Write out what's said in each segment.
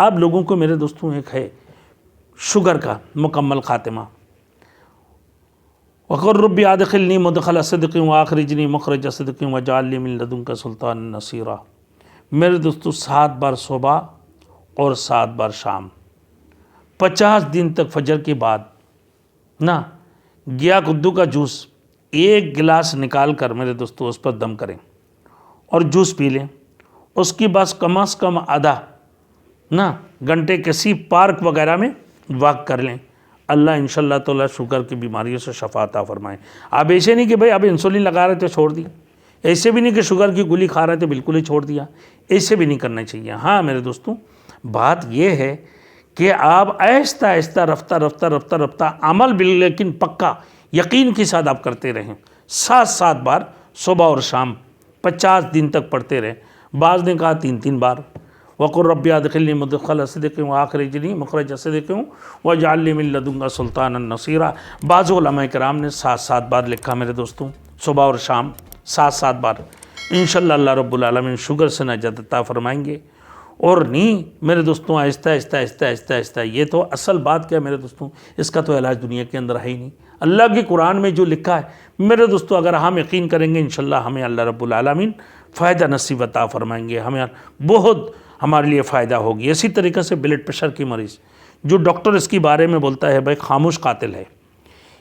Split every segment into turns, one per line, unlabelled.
آپ لوگوں کو میرے دوستوں ایک ہے شوگر کا مکمل خاتمہ، وقر ربی ادخلنی مدخل صدق واخرجنی مخرج صدق واجعل لی من لدنک سلطان نصیرا۔ میرے دوستو 7 بار صبح اور 7 بار شام، 50 دن تک فجر کے بعد نا گیا کدو کا جوس 1 گلاس نکال کر میرے دوستو اس پر دم کریں اور جوس پی لیں۔ اس کی بس کم از کم آدھا نا گھنٹے کسی پارک وغیرہ میں واک کر لیں، اللہ انشاءاللہ تعالی شوگر کی بیماریوں سے شفا عطا فرمائیں۔ آپ ایسے نہیں کہ بھئی اب انسولین لگا رہے تھے چھوڑ دی، ایسے بھی نہیں کہ شوگر کی گولی کھا رہے تھے بالکل ہی چھوڑ دیا، ایسے بھی نہیں کرنا چاہیے۔ ہاں میرے دوستوں بات یہ ہے کہ آپ آہستہ آہستہ رفتہ عمل لیکن پکا یقین کے ساتھ آپ کرتے رہیں، 7 بار صبح اور شام 50 دن تک پڑھتے رہیں۔ بعض نے کہا 3 بار، وقل ربی ادخلنی مدخل صدق واخرجنی مخرج صدق واجعل لی من لدنک سلطانا نصیرا۔ بعض علماء کرام نے 7 بار لکھا میرے دوستوں، صبح اور شام 7 بار۔ انشاءاللہ اللہ رب العالمین شوگر سے نجات عطا فرمائیں گے۔ اور نہیں میرے دوستوں آہستہ آہستہ یہ تو اصل بات کیا ہے میرے دوستوں، اس کا تو علاج دنیا کے اندر ہے ہی نہیں۔ اللہ کے قرآن میں جو لکھا ہے میرے دوستوں اگر ہم یقین کریں گے انشاءاللہ ہمیں اللہ رب العالمین فائدہ نصیب عطا فرمائیں گے، ہمیں بہت ہمارے لیے فائدہ ہوگی۔ اسی طریقے سے بلڈ پریشر کی مریض جو ڈاکٹر اس کی بارے میں بولتا ہے بھائی خاموش قاتل ہے،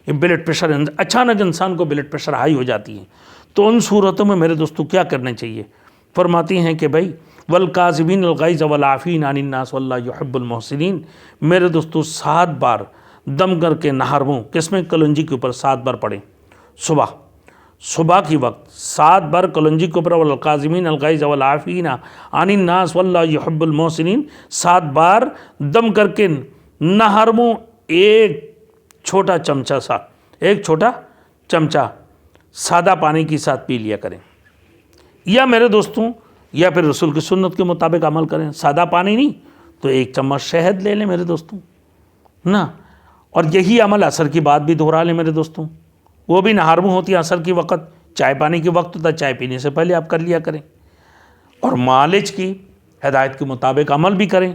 یہ بلڈ پریشر اچانک انسان کو بلڈ پریشر ہائی ہو جاتی ہے، تو ان صورتوں میں میرے دوستوں کیا کرنا چاہیے؟ فرماتی ہیں کہ بھائی والکاظمین الغیظ والعافین عن الناس واللہ یحب المحسنین۔ میرے دوستوں 7 بار دم کر کے نہر منہ کس میں کلنجی کے اوپر 7 بار پڑھیں، صبح کی وقت 7 بار کلنجی کے اوپر والکاظمین الغیظ والعافین عن الناس واللہ یحب المحسنین 7 بار دم کر کے نہر منہ ایک چھوٹا چمچہ سادہ پانی کے ساتھ پی لیا کریں، یا میرے دوستوں یا پھر رسول کی سنت کے مطابق عمل کریں، سادہ پانی نہیں تو 1 چمچ شہد لے لیں میرے دوستوں نا، اور یہی عمل عصر کی بعد بھی دہرا لیں میرے دوستوں، وہ بھی نہار منہ ہوتی ہے عصر کی وقت، چائے پانی کے وقت ہوتا ہے، چائے پینے سے پہلے آپ کر لیا کریں، اور معالج کی ہدایت کے مطابق عمل بھی کریں،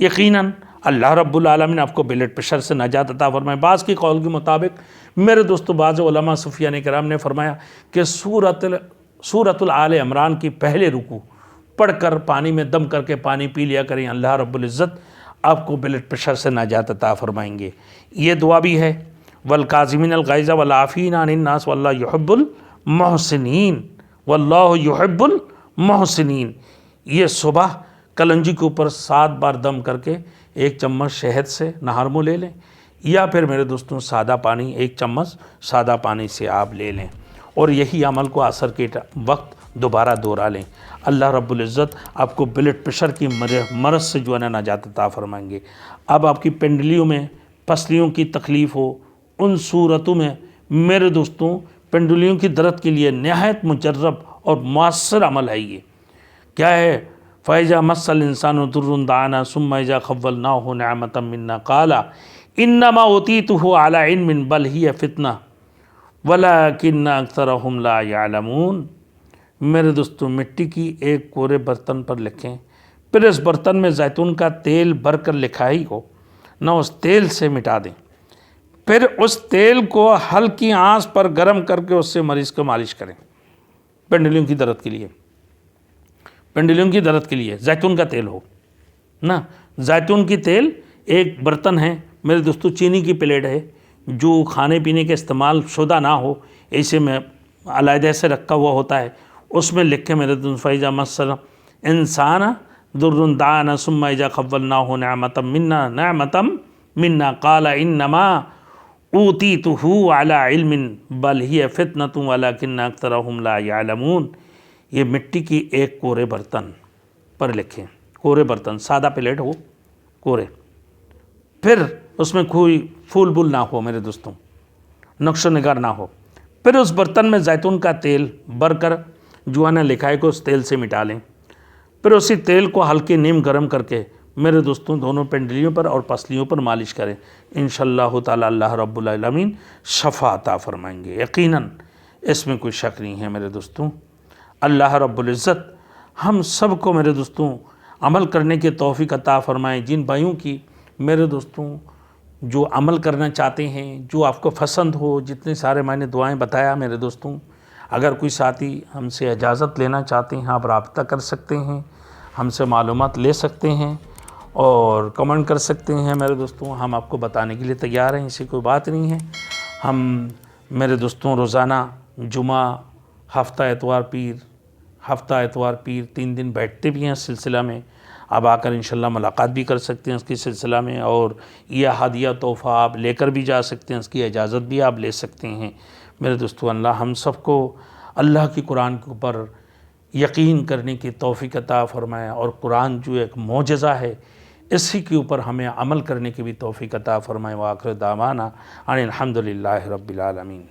یقیناً اللہ رب العالمین آپ کو بلڈ پریشر سے نجات عطا فرمائے۔ بعض کی قول کے مطابق میرے دوستو بعض علماء صوفیان کرام نے فرمایا کہ سورۃ آل عمران کی پہلے رکوع پڑھ کر پانی میں دم کر کے پانی پی لیا کریں، اللہ رب العزت آپ کو بلڈ پریشر سے نجات عطا فرمائیں گے۔ یہ دعا بھی ہے والکاظمین الغیظ والعافین عن الناس واللہ یحب المحسنین، واللہ یحب المحسنین۔ یہ صبح کلنجی کے اوپر 7 بار دم کر کے 1 چمچ شہد سے نہار منہ لے لیں، یا پھر میرے دوستوں سادہ پانی 1 چمچ سادہ پانی سے آپ لے لیں، اور یہی عمل کو عصر کے وقت دوبارہ دہرا لیں۔ اللہ رب العزت آپ کو بلڈ پریشر کی مرض سے جو ہے نا نجات عطا فرمائیں گے۔ اب آپ کی پنڈلیوں میں پسلیوں کی تکلیف ہو، ان صورتوں میں میرے دوستوں پنڈلیوں کی درد کے لیے نہایت مجرب اور مؤثر عمل ہے۔ یہ کیا ہے؟ فَإِذَا مَسَّ الْإِنسَانُ ضُرٌّ دَعَانَا ثُمَّ إِذَا خَوَّلْنَاهُ نِعْمَةً مِنَّا قَالَ إِنَّمَا أُوتِيتُهُ عَلَى عِلْمٍ بَلْ هِيَ فِتْنَةٌ وَلَكِنَّ أَكْثَرَهُمْ لَا يَعْلَمُونَ۔ میرے دوستوں مٹی کی ایک کورے برتن پر لکھیں، پھر اس برتن میں زیتون کا تیل بھر کر لکھائی ہو نہ اس تیل سے مٹا دیں، پھر اس تیل کو ہلکی آنچ پر گرم کر کے اس سے مریض کو مالش کریں پنڈلیوں کی درد کے لیے زیتون کا تیل ہو نا۔ زیتون کی تیل ایک برتن ہے میرے دوستو، چینی کی پلیٹ ہے جو کھانے پینے کے استعمال شدہ نہ ہو، ایسے میں علیحدہ سے رکھا ہوا ہوتا ہے، اس میں لکھ کے میرے دوستو فَإِذَا مَسَّ الْإِنسَانَ ضُرٌّ دَعَانَا ثُمَّ إِذَا خَوَّلْنَاهُ نِعْمَةً مِنَّا قَالَ إِنَّمَا أُوتِيتُهُ عَلَى عِلْمٍ بَلْ هِيَ فِتْنَةٌ وَلَكِنَّ أَكْثَرَهُمْ لَا يَعْلَمُونَ۔ یہ مٹی کی ایک کورے برتن پر لکھیں، کورے برتن سادہ پلیٹ ہو کورے، پھر اس میں کوئی پھول بول نہ ہو میرے دوستوں، نقش و نگار نہ ہو، پھر اس برتن میں زیتون کا تیل بھر کر جو ہے نا لکھائی کو اس تیل سے مٹا لیں، پھر اسی تیل کو ہلکے نیم گرم کر کے میرے دوستوں دونوں پنڈلیوں پر اور پسلیوں پر مالش کریں، انشاءاللہ تعالی اللہ رب العالمین شفا عطا فرمائیں گے۔ یقیناً اس میں کوئی شک نہیں ہے میرے دوستوں، اللہ رب العزت ہم سب کو میرے دوستوں عمل کرنے کی توفیق عطا فرمائیں۔ جن بھائیوں کی میرے دوستوں جو عمل کرنا چاہتے ہیں، جو آپ کو پسند ہو، جتنے سارے میں نے دعائیں بتایا میرے دوستوں، اگر کوئی ساتھی ہم سے اجازت لینا چاہتے ہیں، آپ رابطہ کر سکتے ہیں، ہم سے معلومات لے سکتے ہیں اور کمنٹ کر سکتے ہیں میرے دوستوں، ہم آپ کو بتانے کے لیے تیار ہیں، ایسی کوئی بات نہیں ہے۔ ہم میرے دوستوں روزانہ جمعہ، ہفتہ اتوار پیر 3 دن بیٹھتے بھی ہیں اس سلسلہ میں، آپ آ کر انشاءاللہ ملاقات بھی کر سکتے ہیں اس کے سلسلہ میں، اور یہ ہدیہ تحفہ آپ لے کر بھی جا سکتے ہیں، اس کی اجازت بھی آپ لے سکتے ہیں میرے دوستو۔ اللہ ہم سب کو اللہ کی قرآن کے اوپر یقین کرنے کی توفیق عطا فرمائے، اور قرآن جو ایک معجزہ ہے اسی کے اوپر ہمیں عمل کرنے کی بھی توفیق عطا فرمائے۔ وآخر دعوانا ان الحمدللہ رب العالمین۔